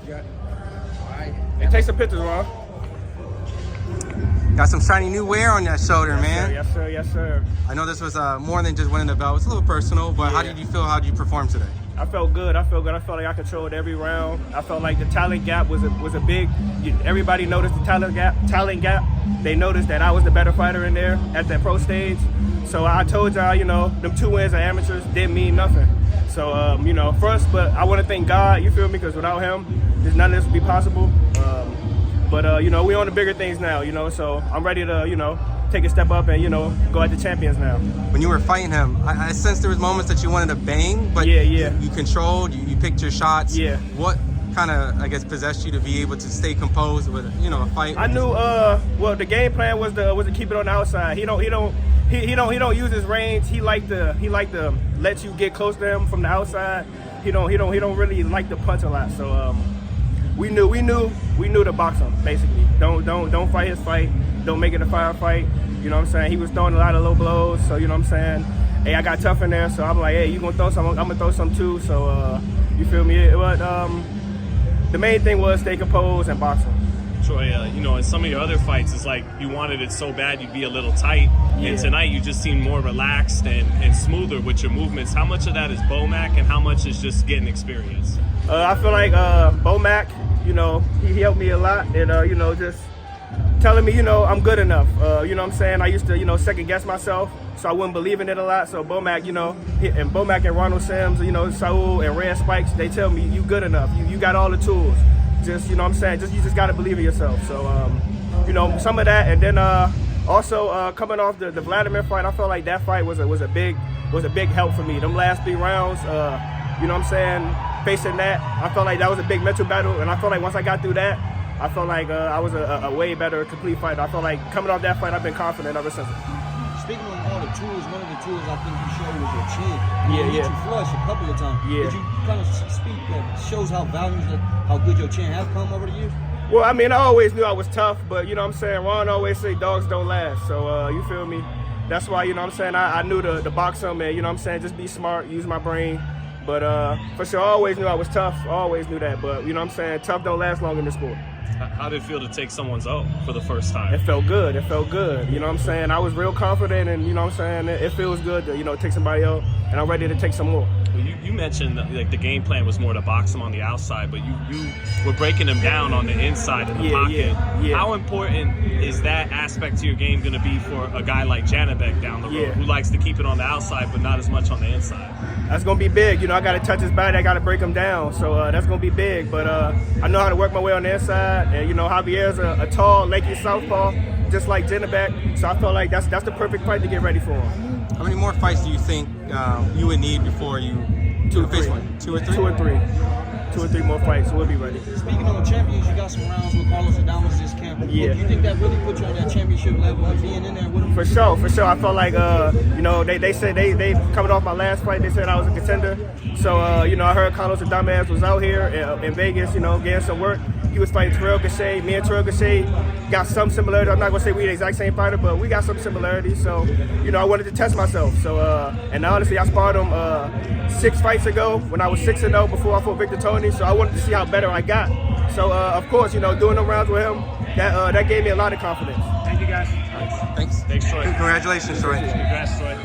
Yeah. All right. And take some pictures, Ron. Got some shiny new wear on that shoulder, man. Yes, sir. Yes, sir. I know this was more than just winning the belt. It's a little personal, but how did you feel? How did you perform today? I felt good. I felt like I controlled every round. I felt like the talent gap was a big. Everybody noticed the talent gap. They noticed that I was the better fighter in there at that pro stage. So I told y'all, them 2 wins of amateurs didn't mean nothing. So first, but I want to thank God. You feel me? Because without Him, none of this would be possible. But we on the bigger things now. So I'm ready to take a step up and go at the champions now. When you were fighting him, I sensed there was moments that you wanted to bang, but you controlled, you picked your shots. Yeah. What kind of possessed you to be able to stay composed with a fight? I knew the game plan was to keep it on the outside. He don't use his range. He like to let you get close to him from the outside. He don't really like to punch a lot. So we knew to box him basically. Don't fight his fight. Don't make it a firefight. You know what I'm saying? He was throwing a lot of low blows. So you know what I'm saying? Hey, I got tough in there. So I'm like, hey, you gonna throw some? I'm gonna throw some too. So you feel me? But the main thing was stay composed and box him. Troy, in some of your other fights, it's like you wanted it so bad you'd be a little tight. Yeah. And tonight you just seem more relaxed and smoother with your movements. How much of that is Bomac and how much is just getting experience? I feel like Bomac, he helped me a lot. And, just telling me, I'm good enough. You know what I'm saying? I used to, second guess myself, so I wouldn't believe in it a lot. So Bomac, and Bomac and Ronald Sims, Saul and Red Spikes, they tell me you good enough. You got all the tools. Just, you know what I'm saying? You just got to believe in yourself. So, some of that. And then also coming off the Vladimir fight, I felt like that fight was a big help for me. Them last 3 rounds, you know what I'm saying? Facing that, I felt like that was a big mental battle. And I felt like once I got through that, I felt like I was a way better complete fighter. I felt like coming off that fight, I've been confident ever since. Speaking of all the tools, one of the tools I think you showed was your chin. You flush a couple of times. Yeah. Did you kind of speak that shows how how good your chin has come over the years? Well, I mean, I always knew I was tough, but you know what I'm saying? Ron always say dogs don't last. So you feel me? That's why, you know what I'm saying, I knew to box him and, you know what I'm saying, just be smart, use my brain. But for sure, I always knew I was tough. I always knew that. But, you know what I'm saying, tough don't last long in this sport. How did it feel to take someone's O for the first time? It felt good. You know what I'm saying? I was real confident, and, you know what I'm saying, it feels good to, take somebody out, and I'm ready to take some more. Well, you mentioned that, like, the game plan was more to box him on the outside, but you were breaking him down on the inside in the pocket. Yeah. How important is that aspect to your game going to be for a guy like Janibek down the road, who likes to keep it on the outside but not as much on the inside? That's going to be big. I got to touch his body. I got to break him down. So that's going to be big. But I know how to work my way on the inside. And, Javier's a tall, lanky southpaw, just like Janibek. So I felt like that's the perfect fight to get ready for him. How many more fights do you think you would need before you face one? 2 or 3? 2 or 3. 2 or 3 more fights, so we'll be ready. Speaking of champions, you got some rounds with Carlos Adames this camp. Yeah. Do you think that really put you on that championship level of being in there with him? For sure. I felt like, they said they coming off my last fight, they said I was a contender. So, I heard Carlos Adames was out here in Vegas, getting some work. He was fighting Terrell Gachet. Me and Terrell Gachet got some similarities. I'm not going to say we the exact same fighter, but we got some similarities. So, I wanted to test myself. So, and honestly, I sparred him 6 fights ago when I was 6-0 before I fought Victor Tony. So I wanted to see how better I got. So, of course, doing the rounds with him, that gave me a lot of confidence. Thank you, guys. Thanks. Thanks, Troy. Congratulations, Troy. Congrats, Troy.